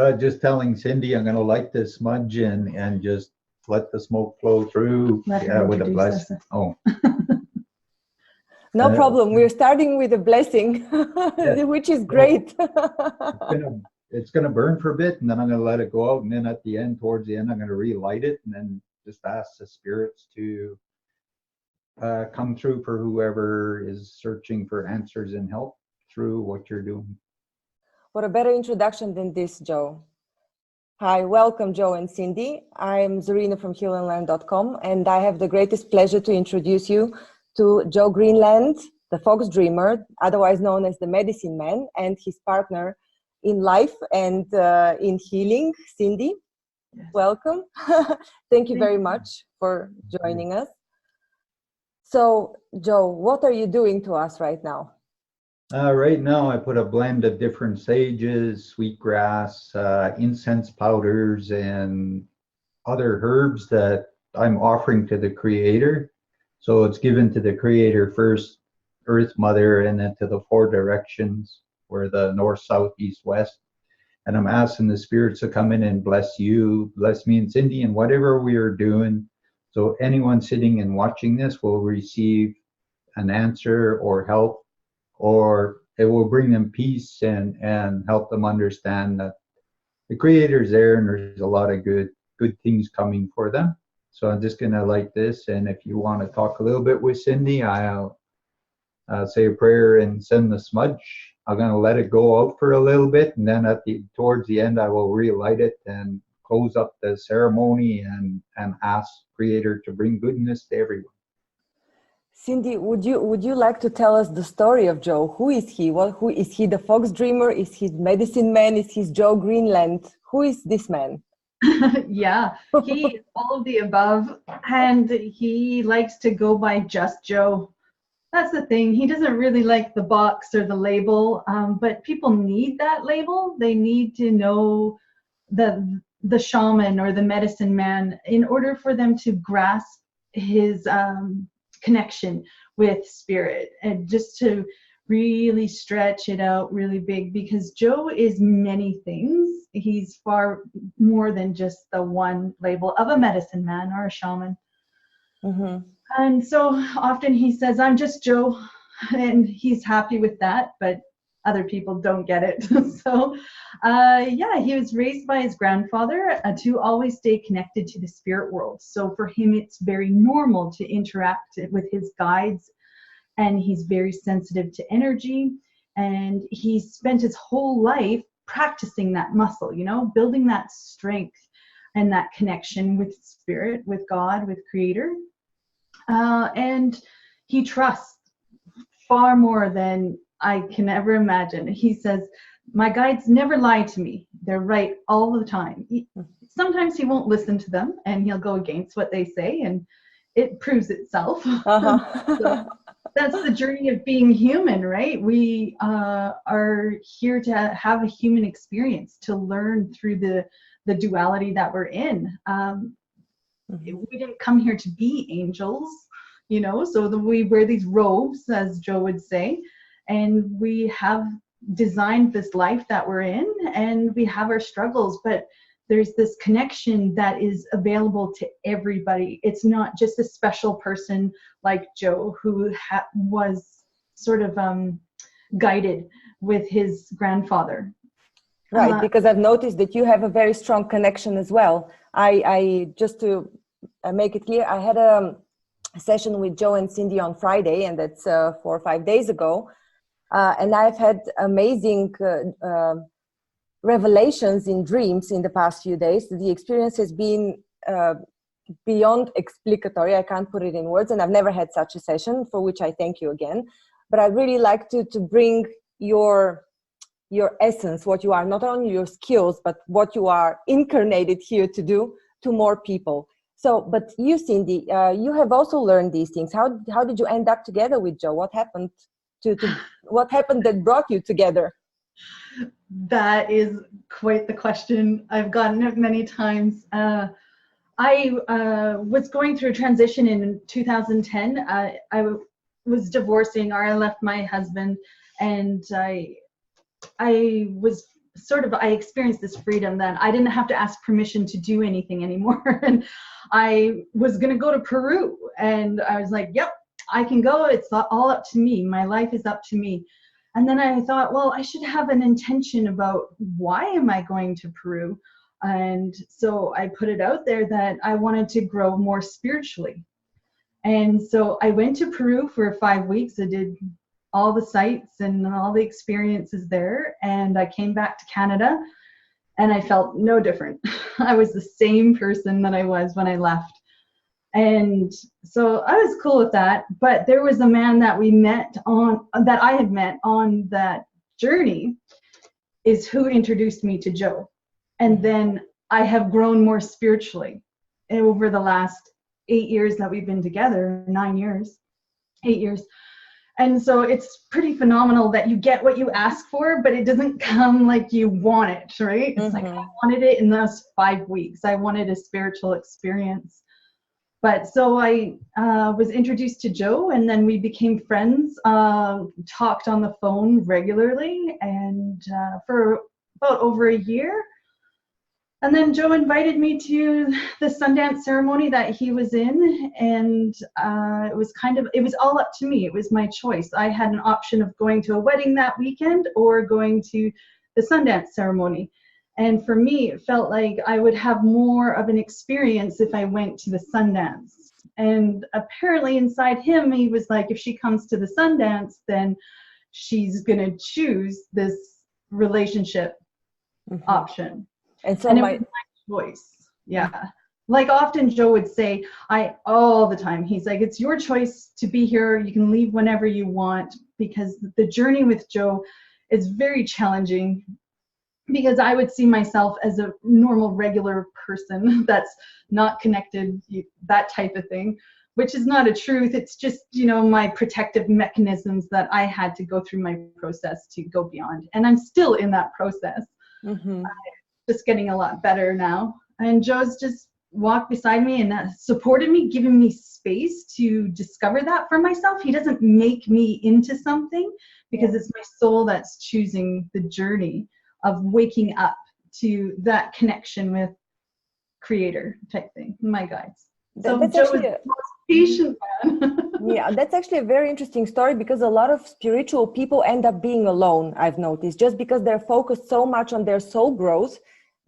So I'm just telling Cindy I'm going to light this smudge and just let the smoke flow through with a blessing. Oh. No problem. We're starting with a blessing, yeah. which is great. It's gonna burn for a bit, and then I'm gonna let it go out, and then at the end, towards the end, I'm gonna relight it, and then just ask the spirits to come through for whoever is searching for answers and help through what you're doing. What a better introduction than this, Joe. Hi, welcome, Joe and Cindy. I'm Zorina from Healnlearn.com, and I have the greatest pleasure to introduce you to Joe Greenland, the Fox Dreamer, otherwise known as the Medicine Man, and his partner in life and in healing, Cindy. Yes. Welcome. Thank you very much for joining us. So, Joe, what are you doing to us right now? Right now, I put a blend of different sages, sweetgrass, incense powders, and other herbs that I'm offering to the Creator. So it's given to the Creator first, Earth Mother, and then to the four directions, where the north, south, east, west. And I'm asking the spirits to come in and bless you, bless me and Cindy, and whatever we are doing. So anyone sitting and watching this will receive an answer or help, or it will bring them peace and help them understand that the Creator's there and there's a lot of good things coming for them. So I'm just going to light this, and if you want to talk a little bit with Cindy, I'll say a prayer and send the smudge. I'm going to let it go out for a little bit, and then towards the end, I will relight it and close up the ceremony and ask Creator to bring goodness to everyone. Cindy, would you like to tell us the story of Joe? Who is he? Who is he? The Fox Dreamer? Is he Medicine Man? Is he Joe Greenland? Who is this man? Yeah, he is all of the above, and he likes to go by just Joe. That's the thing. He doesn't really like the box or the label, but people need that label. They need to know the shaman or the medicine man in order for them to grasp his connection with spirit, and just to really stretch it out really big, because Joe is many things. He's far more than just the one label of a medicine man or a shaman. Mm-hmm. And so often he says, I'm just Joe, and he's happy with that, but other people don't get it. So yeah, he was raised by his grandfather to always stay connected to the spirit world. So for him, it's very normal to interact with his guides, and he's very sensitive to energy, and he spent his whole life practicing that muscle, building that strength and that connection with spirit, with God, with Creator. And he trusts far more than I can ever imagine. He says, my guides never lie to me. They're right all the time. Sometimes he won't listen to them, and he'll go against what they say, and it proves itself. So that's the journey of being human, right? We are here to have a human experience, to learn through the duality that we're in. We didn't come here to be angels, so we wear these robes, as Joe would say, and we have designed this life that we're in, and we have our struggles, but there's this connection that is available to everybody. It's not just a special person like Joe who was sort of guided with his grandfather. Right, because I've noticed that you have a very strong connection as well. I just to make it clear, I had a session with Joe and Cindy on Friday, and that's 4 or 5 days ago. And I've had amazing revelations in dreams in the past few days. The experience has been beyond explicatory. I can't put it in words, and I've never had such a session, for which I thank you again. But I'd really like to bring your essence, what you are, not only your skills, but what you are incarnated here to do, to more people. So, but you, Cindy, you have also learned these things. How did you end up together with Joe? What happened what happened that brought you together? That is quite the question. I've gotten it many times. I was going through a transition in 2010. I was divorcing, or I left my husband, and I was I experienced this freedom that I didn't have to ask permission to do anything anymore. And I was going to go to Peru, and I was like, yep, I can go. It's all up to me. My life is up to me. And then I thought, well, I should have an intention about why am I going to Peru? And so I put it out there that I wanted to grow more spiritually. And so I went to Peru for 5 weeks. I did all the sites and all the experiences there. And I came back to Canada, and I felt no different. I was the same person that I was when I left. And so I was cool with that. But there was a man that I had met on that journey is who introduced me to Joe. And then I have grown more spiritually over the last 8 years that we've been together, 9 years, 8 years. And so it's pretty phenomenal that you get what you ask for, but it doesn't come like you want it, right? It's like, I wanted it in those 5 weeks. I wanted a spiritual experience. But so I was introduced to Joe, and then we became friends, talked on the phone regularly, and for about over a year. And then Joe invited me to the Sundance ceremony that he was in, and it was all up to me. It was my choice. I had an option of going to a wedding that weekend or going to the Sundance ceremony. And for me, it felt like I would have more of an experience if I went to the Sundance. And apparently inside him, he was like, if she comes to the Sundance, then she's going to choose this relationship option. And so it was my choice. Yeah. Like often Joe would say, all the time, he's like, it's your choice to be here. You can leave whenever you want, because the journey with Joe is very challenging, because I would see myself as a normal, regular person that's not connected, that type of thing, which is not a truth. It's just, my protective mechanisms that I had to go through my process to go beyond. And I'm still in that process. Just getting a lot better now. And Joe's just walked beside me and supported me, giving me space to discover that for myself. He doesn't make me into something, because it's my soul that's choosing the journey of waking up to that connection with creator type thing, my guides. So Joe is the most patient man. Yeah, that's actually a very interesting story, because a lot of spiritual people end up being alone, I've noticed, just because they're focused so much on their soul growth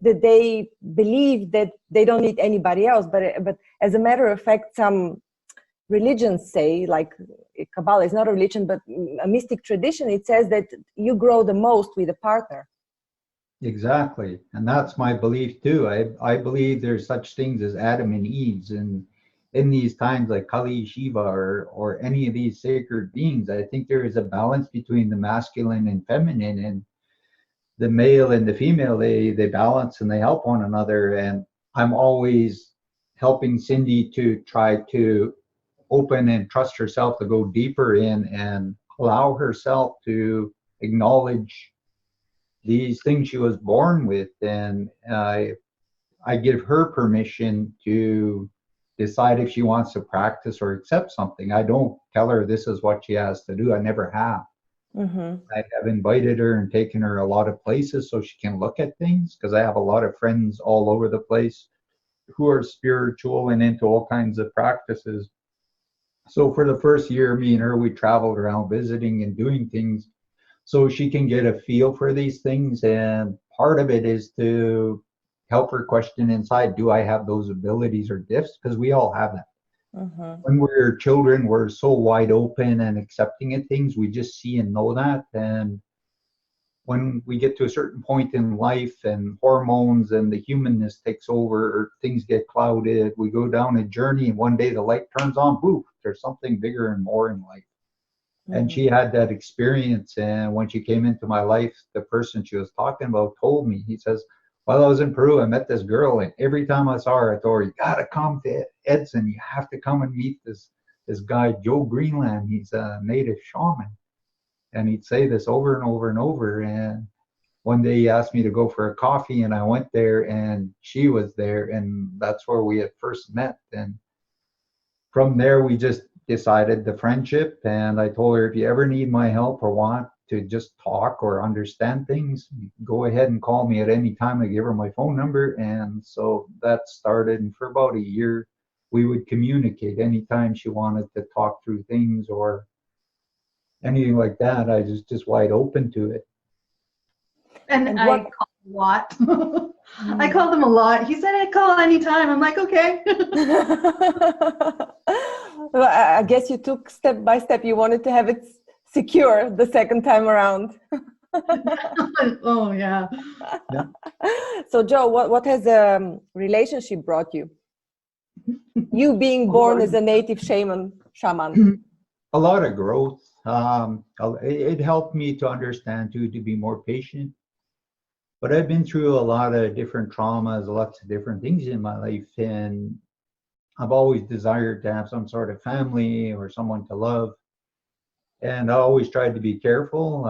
that they believe that they don't need anybody else. But as a matter of fact, some religions say, like Kabbalah is not a religion, but a mystic tradition, it says that you grow the most with a partner. Exactly. And that's my belief too. I believe there's such things as Adam and Eve's, and in these times like Kali, Shiva, or any of these sacred beings, I think there is a balance between the masculine and feminine, and the male and the female, they balance and they help one another. And I'm always helping Cindy to try to open and trust herself to go deeper in and allow herself to acknowledge these things she was born with. And I give her permission to decide if she wants to practice or accept something. I don't tell her this is what she has to do. I never have. I have invited her and taken her a lot of places so she can look at things, because I have a lot of friends all over the place who are spiritual and into all kinds of practices. So for the first year, me and her, we traveled around visiting and doing things so she can get a feel for these things. And part of it is to help her question inside, do I have those abilities or gifts? Because we all have them. When we're children, we're so wide open and accepting of things. We just see and know that. And when we get to a certain point in life and hormones and the humanness takes over, or things get clouded, we go down a journey, and one day the light turns on, poof, there's something bigger and more in life. And she had that experience. And when she came into my life, the person she was talking about told me, he says, while I was in Peru, I met this girl, and every time I saw her, I told her, you got to come to Edson. You have to come and meet this guy, Joe Greenland. He's a native shaman. And he'd say this over and over and over. And one day he asked me to go for a coffee, and I went there, and she was there. And that's where we had first met. And from there, we just decided the friendship. And I told her, if you ever need my help or want to just talk or understand things, go ahead and call me at any time. I give her my phone number. And so that started. And for about a year, we would communicate anytime she wanted to talk through things or anything like that. I was just wide open to it. And I call a lot. I called him a lot. He said I'd call anytime. I'm like, okay. Well, I guess you took step by step. You wanted to have it secure the second time around. Oh, yeah. So, Joe, what has a relationship brought you? You being born as a native shaman. A lot of growth. It helped me to understand too, to be more patient. But I've been through a lot of different traumas, lots of different things in my life, and I've always desired to have some sort of family or someone to love. And I always tried to be careful.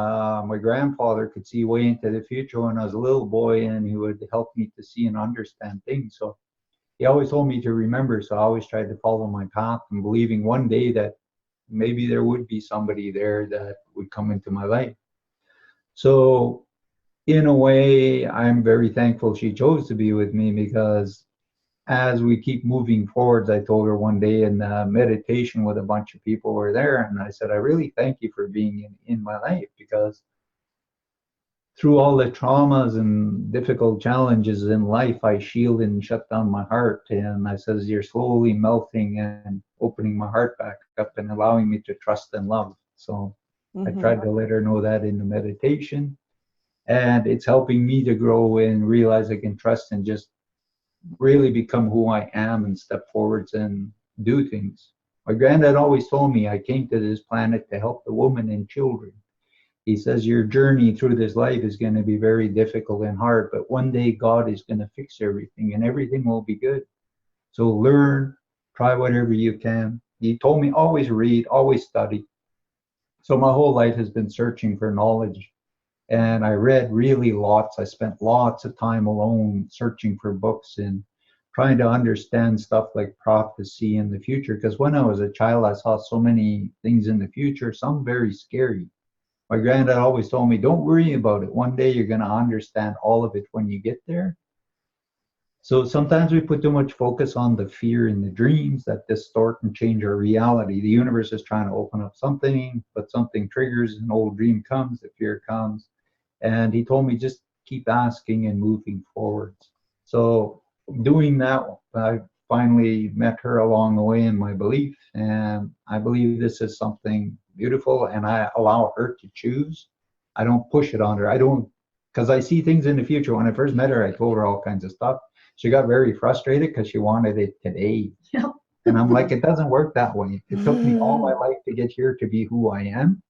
My grandfather could see way into the future when I was a little boy, and he would help me to see and understand things. So he always told me to remember. So I always tried to follow my path and believing one day that maybe there would be somebody there that would come into my life. So in a way, I'm very thankful she chose to be with me, because as we keep moving forwards, I told her one day in meditation with a bunch of people were there, and I said, I really thank you for being in my life, because through all the traumas and difficult challenges in life, I shielded and shut down my heart. And I says, you're slowly melting and opening my heart back up and allowing me to trust and love. So I tried to let her know that in the meditation. And it's helping me to grow and realize I can trust and just really become who I am and step forwards and do things. My granddad always told me I came to this planet to help the woman and children. He says your journey through this life is going to be very difficult and hard, but one day God is going to fix everything and everything will be good. So learn, try whatever you can. He told me always read, always study. So my whole life has been searching for knowledge. And I read really lots. I spent lots of time alone searching for books and trying to understand stuff like prophecy in the future. Because when I was a child, I saw so many things in the future, some very scary. My granddad always told me, don't worry about it. One day you're going to understand all of it when you get there. So sometimes we put too much focus on the fear and the dreams that distort and change our reality. The universe is trying to open up something, but something triggers, an old dream comes, the fear comes. And he told me just keep asking and moving forwards. So doing that, I finally met her along the way in my belief. And I believe this is something beautiful, and I allow her to choose. I don't push it on her. I don't, because I see things in the future. When I first met her, I told her all kinds of stuff. She got very frustrated because she wanted it today. Yeah. And I'm like, it doesn't work that way. It took me all my life to get here to be who I am.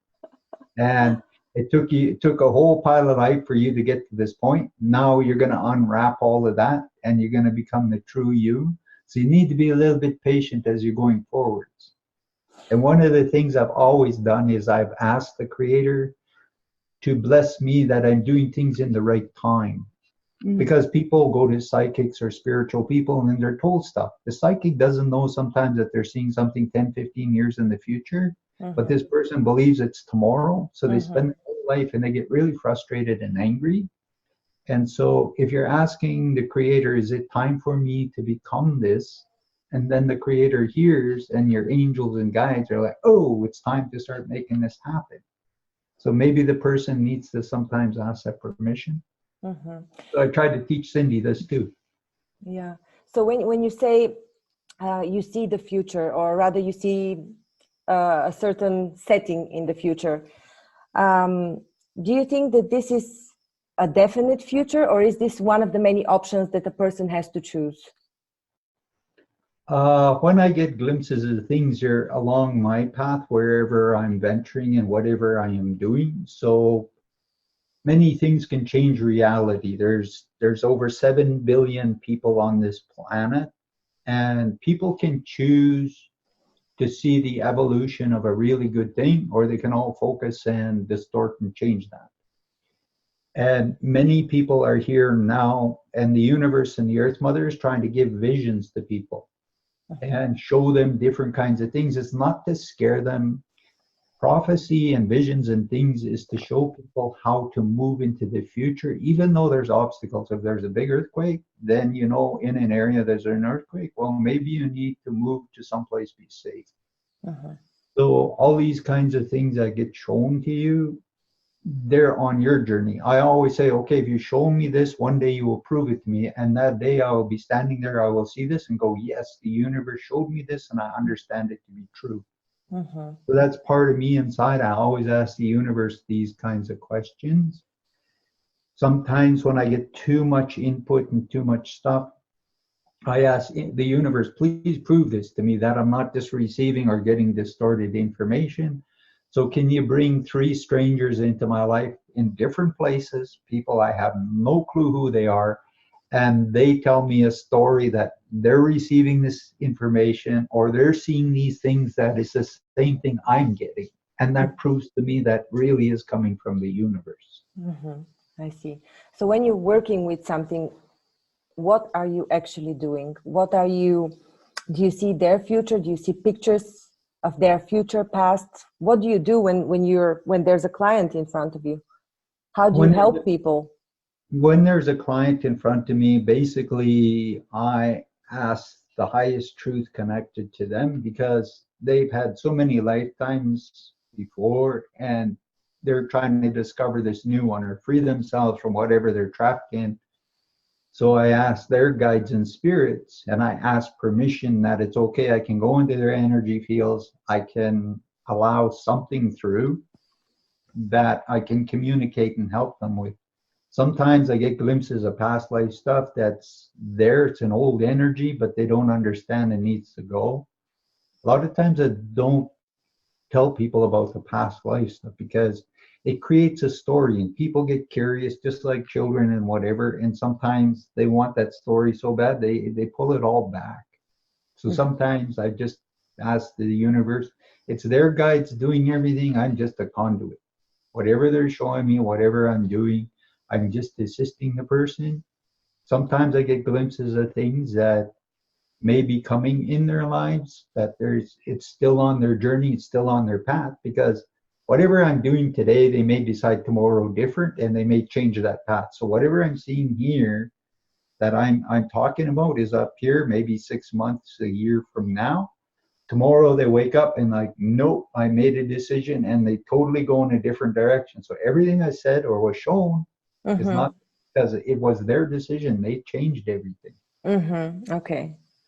And it took a whole pile of life for you to get to this point. Now you're going to unwrap all of that and you're going to become the true you. So you need to be a little bit patient as you're going forwards. And one of the things I've always done is I've asked the Creator to bless me that I'm doing things in the right time. Because people go to psychics or spiritual people and then they're told stuff. The psychic doesn't know sometimes that they're seeing something 10, 15 years in the future, but this person believes it's tomorrow. So they spend their whole life and they get really frustrated and angry. And so if you're asking the Creator, is it time for me to become this? And then the Creator hears and your angels and guides are like, oh, it's time to start making this happen. So maybe the person needs to sometimes ask that permission. So I tried to teach Cindy this too. Yeah. So when you say you see the future, or rather you see a certain setting in the future, do you think that this is a definite future, or is this one of the many options that a person has to choose? When I get glimpses of things here along my path, wherever I'm venturing and whatever I am doing, so many things can change reality. There's over 7 billion people on this planet, and people can choose to see the evolution of a really good thing, or they can all focus and distort and change that. And many people are here now, and the universe and the Earth Mother is trying to give visions to people and show them different kinds of things. It's not to scare them. prophecy and visions and things is to show people how to move into the future, even though there's obstacles. If there's a big earthquake, then you know in an area there's an earthquake. Well, maybe you need to move to someplace be safe. So all these kinds of things that get shown to you, they're on your journey. I always say, okay, if you show me this, one day you will prove it to me. And that day I will be standing there, I will see this and go, yes, the universe showed me this and I understand it to be true. So that's part of me inside. I always ask the universe these kinds of questions. Sometimes when I get too much input and too much stuff, I ask the universe, please prove this to me, that I'm not just receiving or getting distorted information. So can you bring 3 strangers into my life in different places, people I have no clue who they are, and they tell me a story that they're receiving this information or they're seeing these things that is the same thing I'm getting. And that proves to me that really is coming from the universe. I see. So when you're working with something, what are you actually doing? Do you see their future? Do you see pictures of their future, past? What do you do when there's a client in front of you? How do you help people? When there's a client in front of me, basically I ask the highest truth connected to them, because they've had so many lifetimes before and they're trying to discover this new one or free themselves from whatever they're trapped in. So I ask their guides and spirits, and I ask permission that it's okay, I can go into their energy fields, I can allow something through that I can communicate and help them with. Sometimes I get glimpses of past life stuff that's there, it's an old energy, but they don't understand and needs to go. A lot of times I don't tell people about the past life stuff because it creates a story and people get curious, just like children and whatever, and sometimes they want that story so bad they pull it all back. So sometimes I just ask the universe, it's their guides doing everything, I'm just a conduit. Whatever they're showing me, whatever I'm doing, I'm just assisting the person. Sometimes I get glimpses of things that may be coming in their lives, that it's still on their journey, it's still on their path, because whatever I'm doing today, they may decide tomorrow different and they may change that path. So whatever I'm seeing here that I'm talking about is up here, maybe 6 months, a year from now. Tomorrow they wake up and like, nope, I made a decision, and they totally go in a different direction. So everything I said or was shown is not because it was their decision. They changed everything.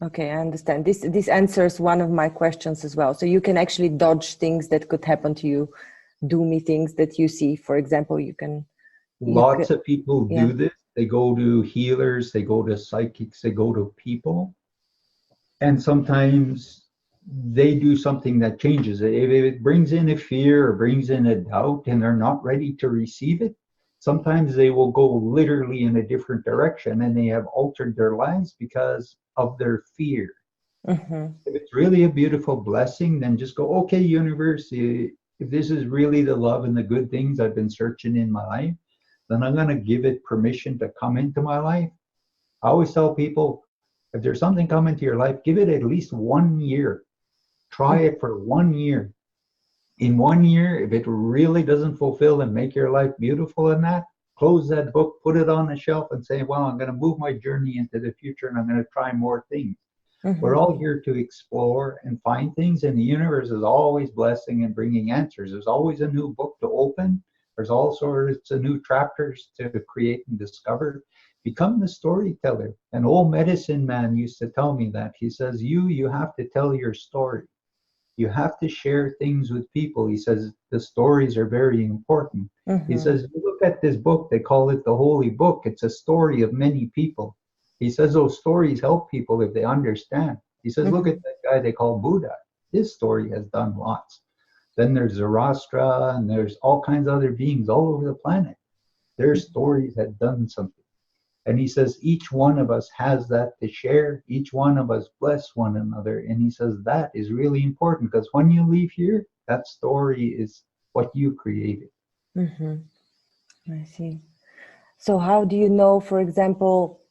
Okay, I understand. This answers one of my questions as well. So you can actually dodge things that could happen to you, doomy things that you see. For example, Lots of people do this. They go to healers, they go to psychics, they go to people. And sometimes they do something that changes it. If it brings in a fear or brings in a doubt and they're not ready to receive it, sometimes they will go literally in a different direction and they have altered their lives because of their fear. If it's really a beautiful blessing, then just go, okay, universe, if this is really the love and the good things I've been searching in my life, then I'm going to give it permission to come into my life. I always tell people, if there's something coming to your life, give it at least 1 year. Try it for 1 year. In 1 year, if it really doesn't fulfill and make your life beautiful in that, close that book, put it on the shelf and say, well, I'm going to move my journey into the future and I'm going to try more things. We're all here to explore and find things, and the universe is always blessing and bringing answers. There's always a new book to open. There's all sorts of new chapters to create and discover. Become the storyteller. An old medicine man used to tell me that. He says, you have to tell your story. You have to share things with people. He says, the stories are very important. He says, you look at this book, they call it the Holy Book. It's a story of many people. He says those stories help people if they understand. He says, look at that guy they call Buddha. His story has done lots. Then there's Zoroaster, and there's all kinds of other beings all over the planet. Their stories had done something. And he says, each one of us has that to share. Each one of us bless one another. And he says, that is really important, because when you leave here, that story is what you created. I see. So how do you know, for example,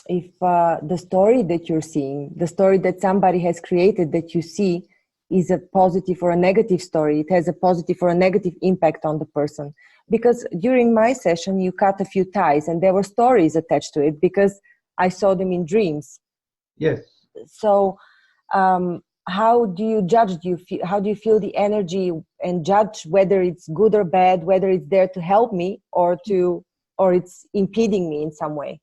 if the story that you're seeing, the story that somebody has created that you see, is a positive or a negative story. It has a positive or a negative impact on the person. Because during my session, you cut a few ties and there were stories attached to it because I saw them in dreams. Yes. So how do you judge? How do you feel the energy and judge whether it's good or bad, whether it's there to help me or it's impeding me in some way?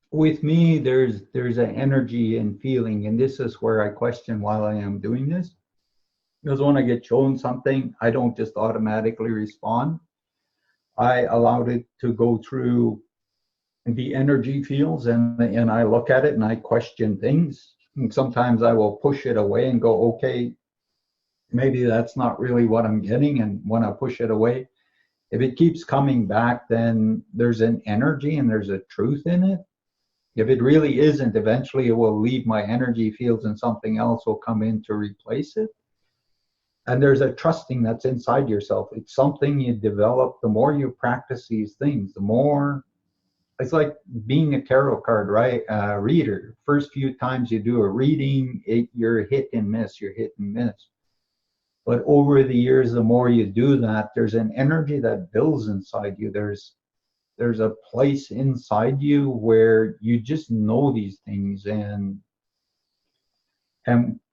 With me, there's an energy and feeling, and this is where I question while I am doing this. Because when I get shown something, I don't just automatically respond. I allowed it to go through the energy fields, and I look at it and I question things. And sometimes I will push it away and go, okay, maybe that's not really what I'm getting. And when I push it away, if it keeps coming back, then there's an energy and there's a truth in it. If it really isn't, eventually it will leave my energy fields and something else will come in to replace it. And there's a trusting that's inside yourself. It's something you develop. The more you practice these things, the more, it's like being a tarot card, right? Reader. First few times you do a reading, you're hit and miss, you're hit and miss. But over the years, the more you do that, there's an energy that builds inside you. There's a place inside you where you just know these things, and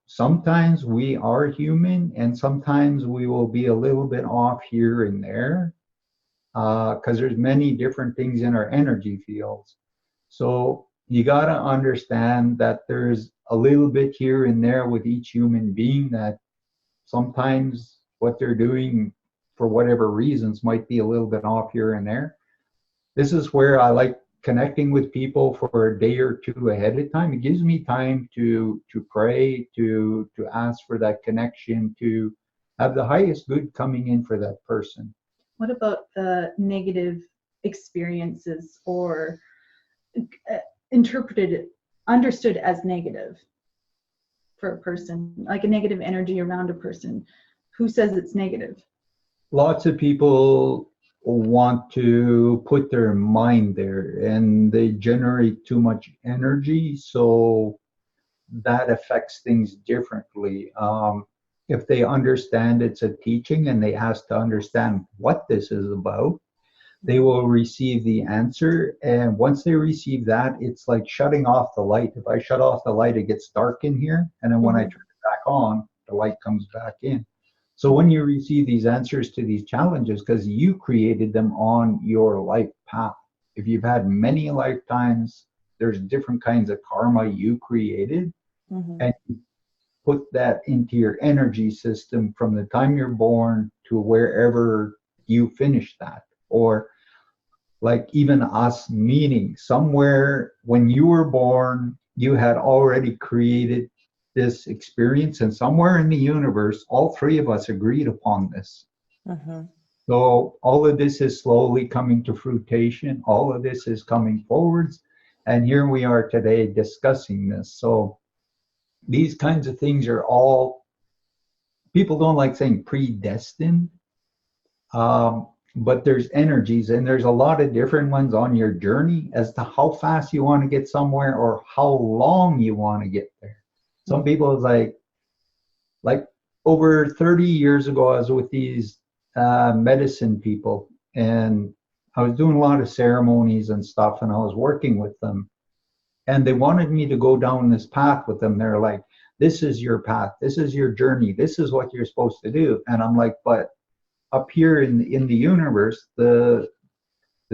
sometimes we are human and sometimes we will be a little bit off here and there because there's many different things in our energy fields. So you got to understand that there's a little bit here and there with each human being, that sometimes what they're doing for whatever reasons might be a little bit off here and there. This is where I like connecting with people for a day or two ahead of time. It gives me time to pray, to ask for that connection, to have the highest good coming in for that person. What about the negative experiences, or understood as negative for a person, like a negative energy around a person? Who says it's negative? Lots of people want to put their mind there and they generate too much energy, so that affects things differently. If they understand it's a teaching and they ask to understand what this is about, they will receive the answer. And once they receive that, it's like shutting off the light. If I shut off the light, it gets dark in here, and then when I turn it back on, the light comes back in. So when you receive these answers to these challenges, because you created them on your life path, if you've had many lifetimes, there's different kinds of karma you created, and you put that into your energy system from the time you're born to wherever you finish that. Or like even us meeting, somewhere when you were born, you had already created this experience, and somewhere in the universe, all three of us agreed upon this. So all of this is slowly coming to fruition. All of this is coming forwards, and here we are today discussing this. So these kinds of things are all, people don't like saying predestined, but there's energies, and there's a lot of different ones on your journey as to how fast you want to get somewhere or how long you want to get there. Some people is like over 30 years ago, I was with these medicine people, and I was doing a lot of ceremonies and stuff, and I was working with them, and they wanted me to go down this path with them. They're like, this is your path, this is your journey, this is what you're supposed to do. And I'm like, but up here in the universe, the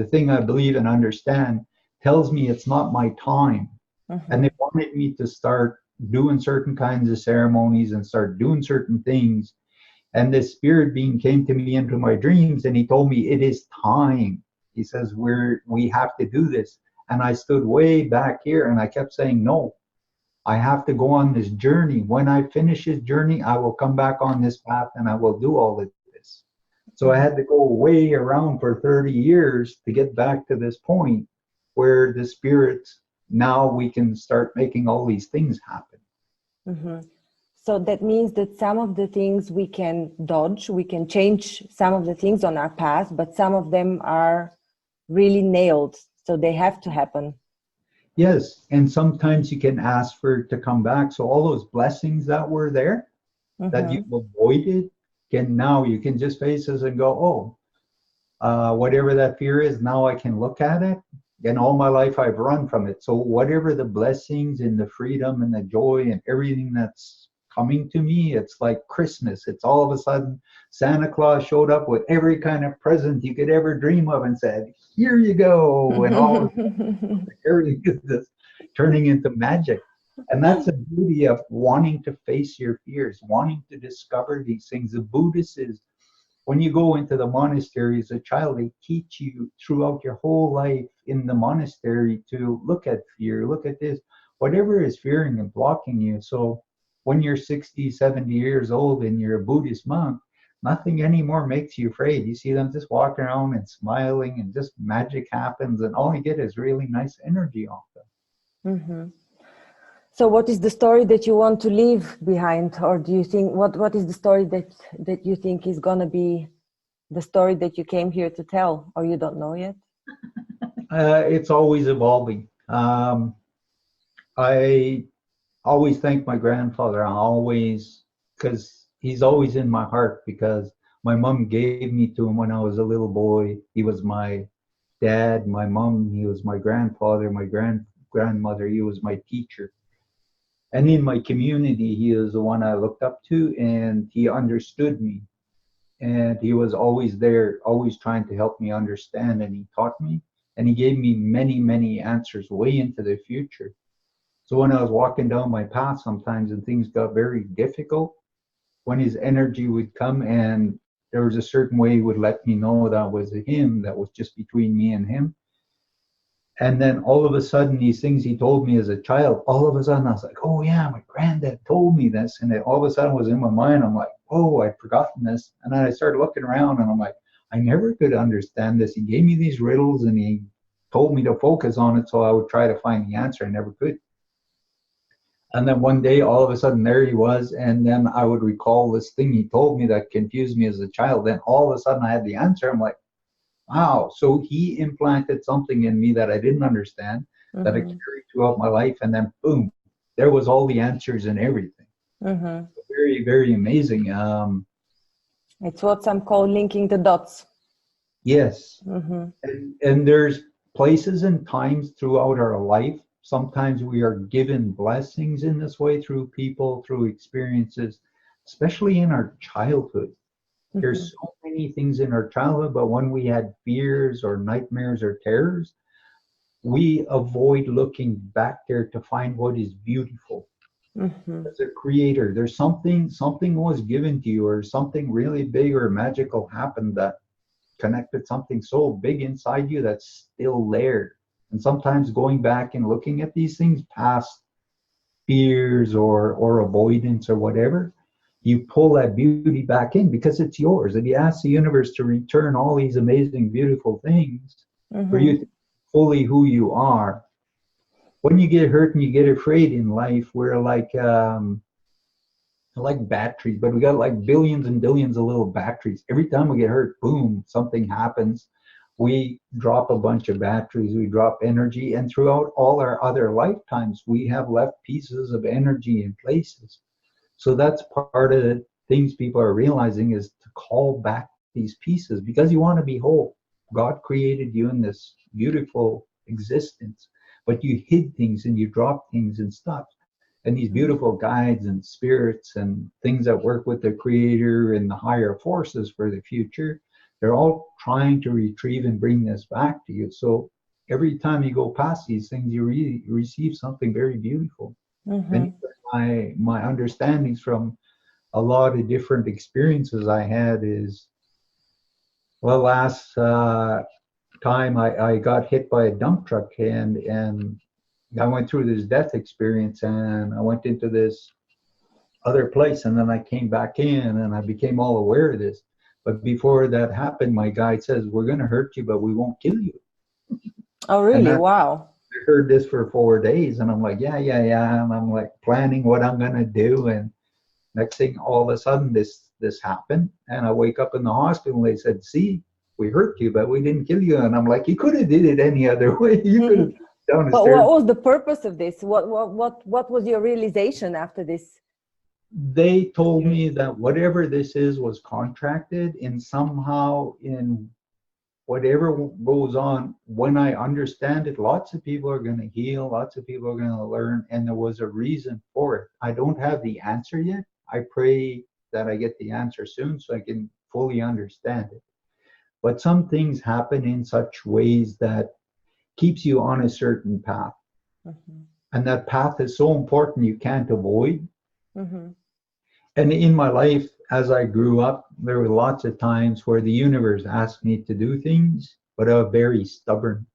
thing I believe and understand tells me it's not my time. And they wanted me to start doing certain kinds of ceremonies and start doing certain things. And this spirit being came to me into my dreams, and he told me it is time. He says, we have to do this. And I stood way back here and I kept saying, no, I have to go on this journey. When I finish this journey, I will come back on this path and I will do all of this. So I had to go way around for 30 years to get back to this point where the spirits, now we can start making all these things happen. So that means that some of the things we can dodge, we can change some of the things on our path, but some of them are really nailed, so they have to happen. Yes, and sometimes you can ask for it to come back. So all those blessings that were there that Mm-hmm. you've avoided, can now you can just face this and go, oh, whatever that fear is, now I can look at it. And all my life I've run from it. So whatever the blessings and the freedom and the joy and everything that's coming to me, it's like Christmas. It's all of a sudden Santa Claus showed up with every kind of present you could ever dream of and said, here you go. And all of everything is this turning into magic. And that's the beauty of wanting to face your fears, wanting to discover these things. The Buddhist is, when you go into the monastery as a child, they teach you throughout your whole life in the monastery to look at fear, look at this, whatever is fearing and blocking you. So when you're 60, 70 years old and you're a Buddhist monk, nothing anymore makes you afraid. You see them just walking around and smiling, and just magic happens, and all you get is really nice energy off them. Mm-hmm. So what is the story that you want to leave behind? Or do you think, what is the story that you think is going to be the story that you came here to tell, or you don't know yet? It's always evolving. I always thank my grandfather. I always, because he's always in my heart, because my mom gave me to him when I was a little boy. He was my dad, my mom, he was my grandfather, my grandmother, he was my teacher. And in my community, he is the one I looked up to, and he understood me. And he was always there, always trying to help me understand, and he taught me. And he gave me many, many answers way into the future. So when I was walking down my path sometimes and things got very difficult, when his energy would come and there was a certain way he would let me know that was him, that was just between me and him. And then all of a sudden, these things he told me as a child, all of a sudden I was like, oh yeah, my granddad told me this. And it all of a sudden was in my mind. I'm like, oh, I'd forgotten this. And then I started looking around and I'm like, I never could understand this. He gave me these riddles and he told me to focus on it so I would try to find the answer. I never could. And then one day, all of a sudden, there he was. And then I would recall this thing he told me that confused me as a child. Then all of a sudden, I had the answer. I'm like, wow. So he implanted something in me that I didn't understand, that I Mm-hmm. carried throughout my life. And then, boom, there was all the answers and everything. Mm-hmm. Very, very amazing. It's what some call linking the dots. Yes. Mm-hmm. And there's places and times throughout our life. Sometimes we are given blessings in this way through people, through experiences, especially in our childhood. Mm-hmm. There's so many things in our childhood, but when we had fears or nightmares or terrors, we avoid looking back there to find what is beautiful. Mm-hmm. As a creator, there's something was given to you, or something really big or magical happened that connected something so big inside you that's still there. And sometimes going back and looking at these things past fears or avoidance or whatever, you pull that beauty back in because it's yours. And you ask the universe to return all these amazing, beautiful things for you to be fully who you are. When you get hurt and you get afraid in life, we're like batteries, but we got like billions and billions of little batteries. Every time we get hurt, boom, something happens. We drop a bunch of batteries, we drop energy, and throughout all our other lifetimes, we have left pieces of energy in places. So that's part of the things people are realizing, is to call back these pieces because you want to be whole. God created you in this beautiful existence, but you hid things and you dropped things and stuff. And these beautiful guides and spirits and things that work with the creator and the higher forces for the future, they're all trying to retrieve and bring this back to you. So every time you go past these things, you receive something very beautiful. Mm-hmm. And my understandings from a lot of different experiences I had is, well, last time I got hit by a dump truck, and I went through this death experience, and I went into this other place, and then I came back in and I became all aware of this. But before that happened, my guide says, we're going to hurt you, but we won't kill you. Oh, And really? that, Wow. I heard this for 4 days, and I'm like, yeah. And I'm like planning what I'm going to do. And next thing, all of a sudden, this happened. And I wake up in the hospital, and they said, see, we hurt you, but we didn't kill you. And I'm like, you could have did it any other way. You could have down the But stairs. what was the purpose of this? What was your realization after this? They told me that whatever this is was contracted, and somehow in whatever goes on, when I understand it, lots of people are going to heal, lots of people are going to learn, and there was a reason for it. I don't have the answer yet. I pray that I get the answer soon so I can fully understand it. But some things happen in such ways that keeps you on a certain path. Mm-hmm. And that path is so important you can't avoid. Mm-hmm. And in my life, as I grew up, there were lots of times where the universe asked me to do things, but I was very stubborn.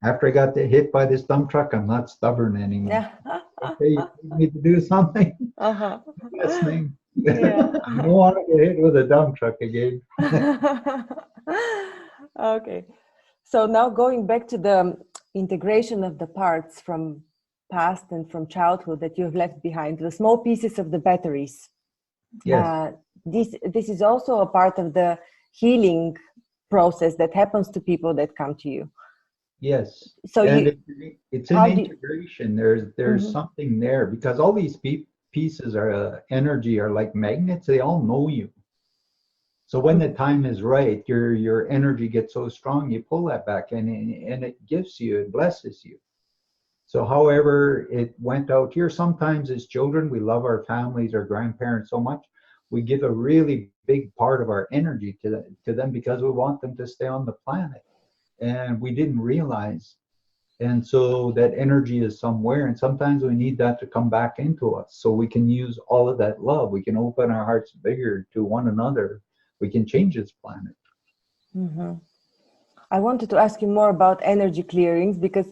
After I got hit by this dump truck, I'm not stubborn anymore. Okay, you need me to do something? Uh-huh. Listening. Yeah. I don't want to get hit with a dump truck again. Okay. So now going back to the integration of the parts from past and from childhood that you have left behind, the small pieces of the batteries. Yes. This is also a part of the healing process that happens to people that come to you. Yes. So And it's an how do you- integration. There's Mhm. something there because all these pieces are energy are like magnets. They all know you. So when the time is right, your energy gets so strong, you pull that back and it gives you, it blesses you. So however it went out here, sometimes as children, we love our families, our grandparents so much, we give a really big part of our energy to them because we want them to stay on the planet. And we didn't realize. And so that energy is somewhere, and sometimes we need that to come back into us so we can use all of that love. We can open our hearts bigger to one another. We can change this planet. Mhm. I wanted to ask you more about energy clearings because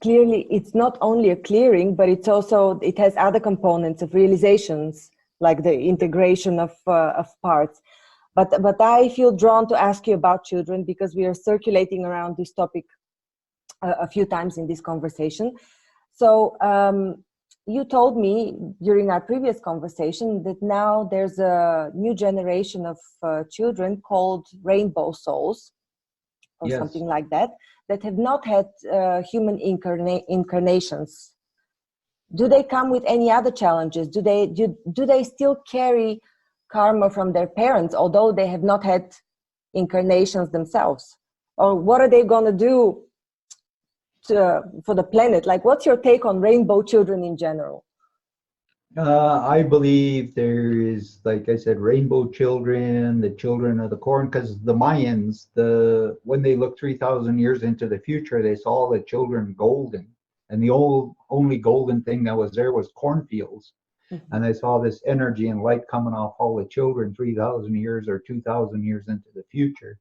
clearly it's not only a clearing, but it has other components of realizations, like the integration of parts. But I feel drawn to ask you about children because we are circulating around this topic a few times in this conversation. So you told me during our previous conversation that now there's a new generation of children called rainbow souls or Yes. something like that have not had human incarnations. Do they come with any other challenges? Do they still carry karma from their parents, although they have not had incarnations themselves? Or what are they going to do for the planet? Like, what's your take on rainbow children in general? I believe there is, like I said, rainbow children, the children of the corn, because the Mayans, when they looked 3,000 years into the future, they saw the children golden. And the only golden thing that was there was cornfields. Mm-hmm. And they saw this energy and light coming off all the children 3,000 years or 2,000 years into the future.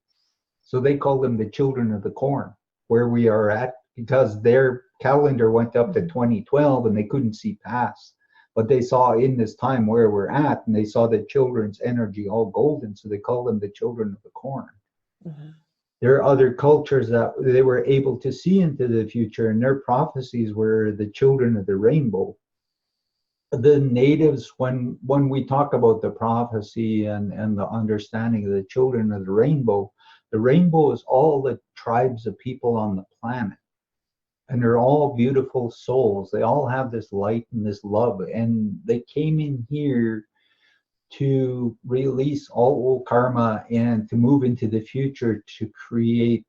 So they call them the children of the corn, where we are at, because their calendar went up to 2012 and they couldn't see past. But they saw in this time where we're at, and they saw the children's energy all golden, so they call them the children of the corn. Mm-hmm. There are other cultures that they were able to see into the future, and their prophecies were the children of the rainbow. The natives, when we talk about the prophecy and the understanding of the children of the rainbow is all the tribes of people on the planet. And they're all beautiful souls. They all have this light and this love. And they came in here to release all old karma and to move into the future to create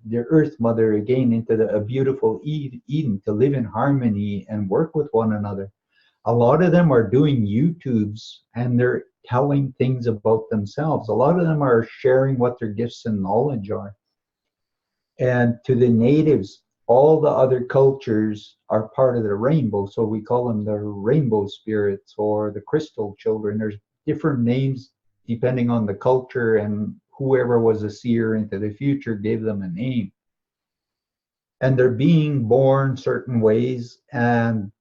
the Earth Mother again into a beautiful Eden, to live in harmony and work with one another. A lot of them are doing YouTubes and they're telling things about themselves. A lot of them are sharing what their gifts and knowledge are. And to the natives, all the other cultures are part of the rainbow. So we call them the rainbow spirits or the crystal children. There's different names depending on the culture, and whoever was a seer into the future gave them a name. And they're being born certain ways, and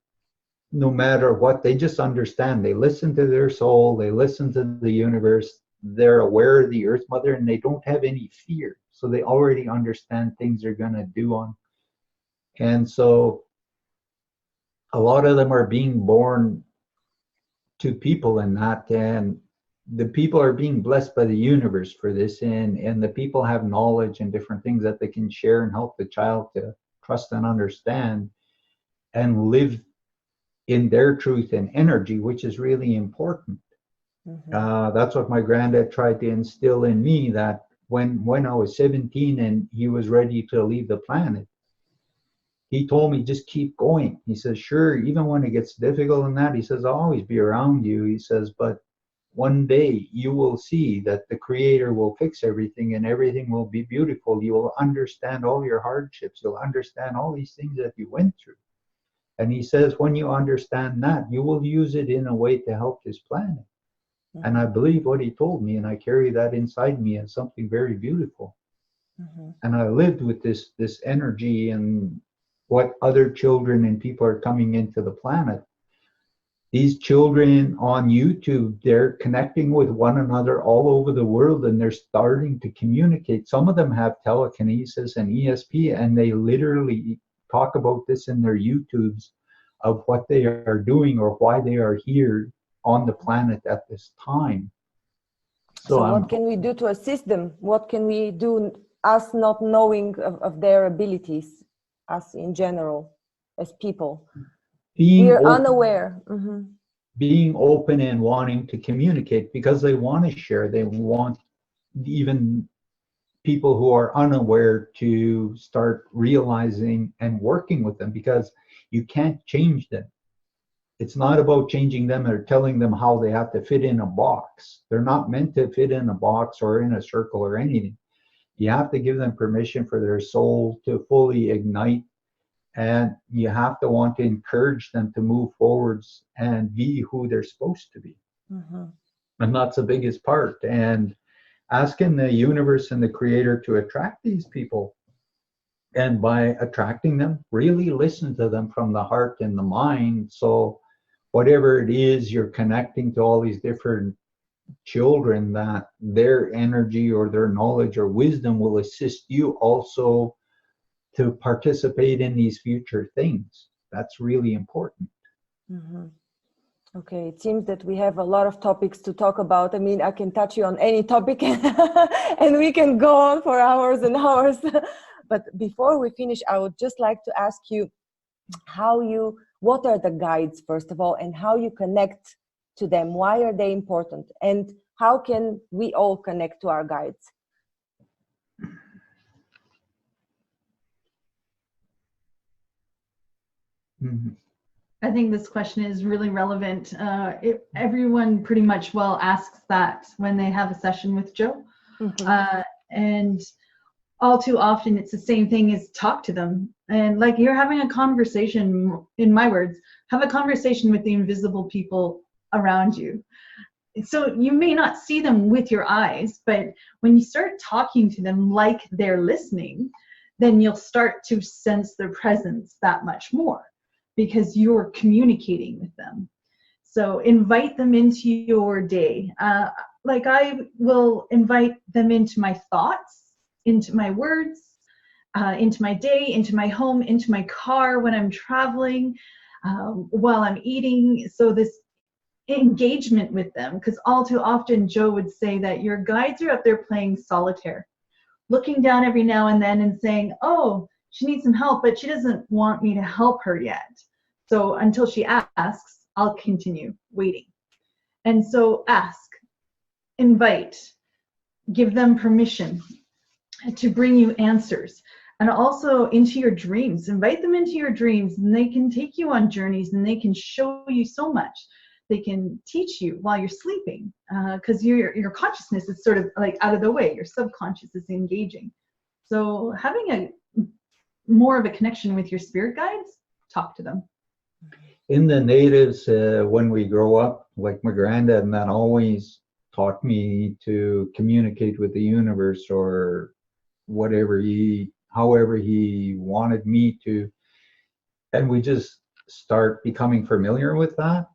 no matter what, they just understand. They listen to their soul, they listen to the universe, they're aware of the Earth Mother, and they don't have any fear. So they already understand things they're going to do on. And so a lot of them are being born to people in that, and the people are being blessed by the universe for this, and the people have knowledge and different things that they can share and help the child trust and understand and live in their truth and energy, which is really important. That's what my granddad tried to instill in me, that when I was 17 and he was ready to leave the planet, he told me, just keep going. He says, sure, even when it gets difficult and that, he says, I'll always be around you. He says, but one day you will see that the Creator will fix everything and everything will be beautiful. You will understand all your hardships. You'll understand all these things that you went through. And he says, when you understand that, you will use it in a way to help this planet. And I believe what he told me, and I carry that inside me as something very beautiful. And I lived with this energy and what other children and people are coming into the planet. These children on YouTube, they're connecting with one another all over the world, and they're starting to communicate. Some of them have telekinesis and ESP, and they literally talk about this in their YouTubes of what they are doing or why they are here on the planet at this time. So what can we do to assist them? What can we do, us not knowing of their abilities, us in general, as people? We're unaware. Being open and wanting to communicate, because they want to share. They want even people who are unaware to start realizing and working with them, because you can't change them. It's not about changing them or telling them how they have to fit in a box. They're not meant to fit in a box or in a circle or anything. You have to give them permission for their soul to fully ignite, and you have to want to encourage them to move forwards and be who they're supposed to be. And that's the biggest part. And asking the universe and the Creator to attract these people. And by attracting them, really listen to them from the heart and the mind. So whatever it is, you're connecting to all these different children, that their energy or their knowledge or wisdom will assist you also to participate in these future things. That's really important. Okay, it seems that we have a lot of topics to talk about. I mean, I can touch you on any topic and we can go on for hours and hours. But before we finish, I would just like to ask you what are the guides, first of all, and how you connect to them? Why are they important? And how can we all connect to our guides? I think this question is really relevant. Everyone pretty much asks that when they have a session with Joe. And all too often it's the same thing as talk to them. And like you're having a conversation, in my words, have a conversation with the invisible people around you. So you may not see them with your eyes, but when you start talking to them like they're listening, then you'll start to sense their presence that much more, because you're communicating with them. So invite them into your day. Like I will invite them into my thoughts, into my words, into my day, into my home, into my car when I'm traveling, while I'm eating. So this engagement with them, because all too often Joe would say that your guides are up there playing solitaire, looking down every now and then and saying, oh, she needs some help, but she doesn't want me to help her yet. So until she asks, I'll continue waiting. And so ask, invite, give them permission to bring you answers. And also into your dreams. Invite them into your dreams, and they can take you on journeys, and they can show you so much. They can teach you while you're sleeping, because your consciousness is sort of like out of the way. Your subconscious is engaging. So having more of a connection with your spirit guides, talk to them. In the natives, when we grow up, like my granddad, and that always taught me to communicate with the universe, or however he wanted me to. And we just start becoming familiar with that.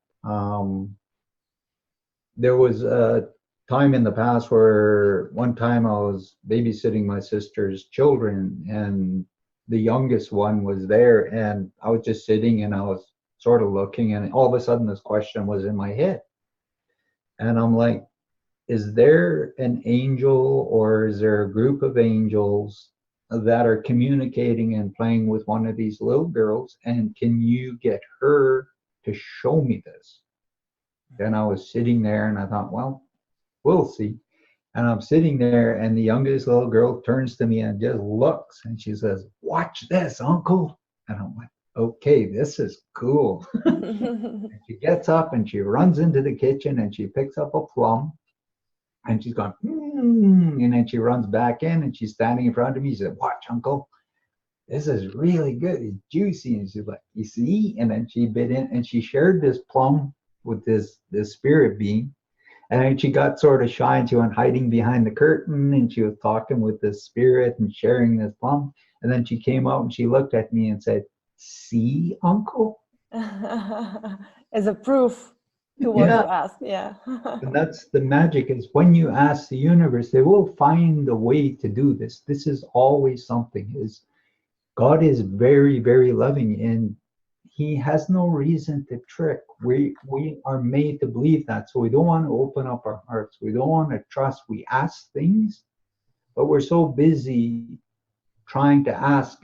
There was a time in the past where one time I was babysitting my sister's children, and the youngest one was there, and I was just sitting and I was sort of looking, and all of a sudden this question was in my head. And I'm like, is there an angel, or is there a group of angels that are communicating and playing with one of these little girls, and can you get her to show me this? Then I was sitting there and I thought, well, we'll see. And I'm sitting there, and the youngest little girl turns to me and just looks, and she says, "Watch this, Uncle." And I'm like, okay, this is cool. And she gets up and she runs into the kitchen and she picks up a plum, and she's going, and then she runs back in and she's standing in front of me. She said, "Watch, Uncle. This is really good. It's juicy." And she's like, "You see?" And then she bit in and she shared this plum with this spirit being. And then she got sort of shy and she went hiding behind the curtain, and she was talking with this spirit and sharing this plum. And then she came out and she looked at me and said, "See, Uncle?" As a proof to what you asked. Yeah. And that's the magic, is when you ask the universe, they will find a way to do this. This is always something. Is God is very, very loving, and he has no reason to trick. We are made to believe that. So we don't want to open up our hearts. We don't want to trust. We ask things, but we're so busy trying to ask.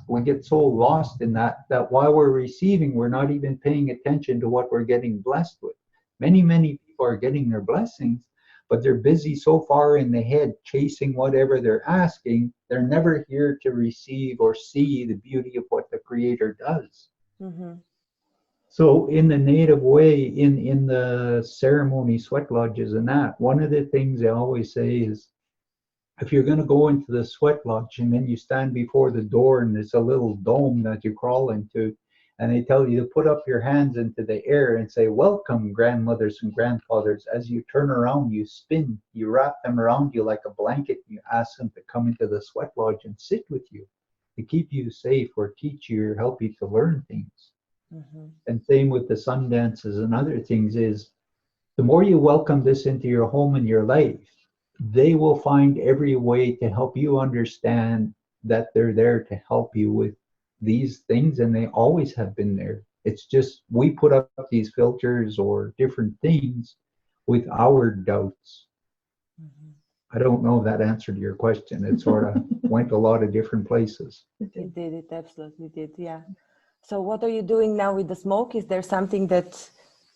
We get so lost in that while we're receiving, we're not even paying attention to what we're getting blessed with. Many, many people are getting their blessings, but they're busy so far in the head chasing whatever they're asking, they're never here to receive or see the beauty of what the Creator does. Mm-hmm. So in the native way, in the ceremony sweat lodges and that, one of the things they always say is, if you're going to go into the sweat lodge and then you stand before the door and there's a little dome that you crawl into, and they tell you to put up your hands into the air and say, "Welcome, grandmothers and grandfathers." As you turn around, you spin, you wrap them around you like a blanket. You ask them to come into the sweat lodge and sit with you to keep you safe or teach you or help you to learn things. Mm-hmm. And same with the sun dances and other things, is the more you welcome this into your home and your life, they will find every way to help you understand that they're there to help you with these things, and they always have been there. It's just we put up these filters or different things with our doubts. Mm-hmm. I don't know if that answered your question. It sort of went a lot of different places. It did, it absolutely did, yeah. So what are you doing now with the smoke? Is there something that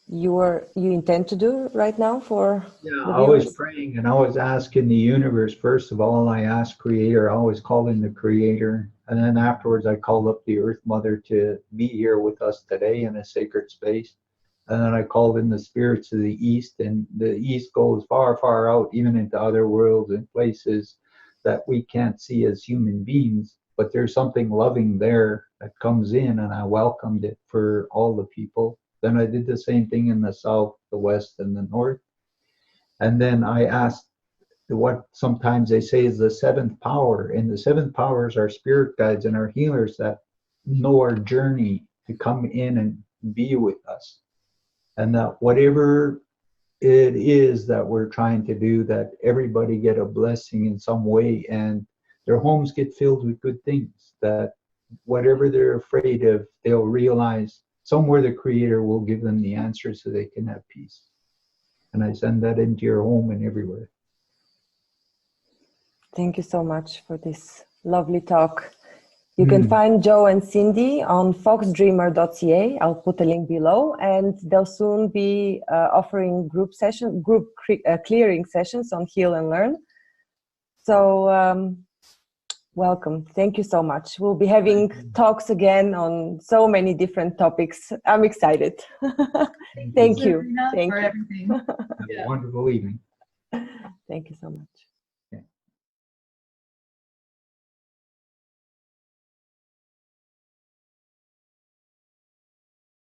you intend to do right now for Yeah, the I was viewers? praying and I was asking the universe. First of all, I asked Creator. I always call in the Creator. And then afterwards, I called up the Earth Mother to be here with us today in a sacred space. And then I called in the spirits of the East. And the East goes far, far out, even into other worlds and places that we can't see as human beings. But there's something loving there that comes in, and I welcomed it for all the people. Then I did the same thing in the South, the West, and the North. And then I asked what sometimes they say is the seventh power. And the seventh power is our spirit guides and our healers that know our journey to come in and be with us. And that whatever it is that we're trying to do, that everybody get a blessing in some way and their homes get filled with good things. That whatever they're afraid of, they'll realize somewhere the Creator will give them the answer so they can have peace. And I send that into your home and everywhere. Thank you so much for this lovely talk. You can find Joe and Cindy on foxdreamer.ca. I'll put a link below, and they'll soon be offering group clearing sessions on Heal and Learn. So welcome. Thank you so much. We'll be having talks again on so many different topics. I'm excited. Thank you. Zorina, Thank for you. everything. Have a wonderful evening. Thank you so much.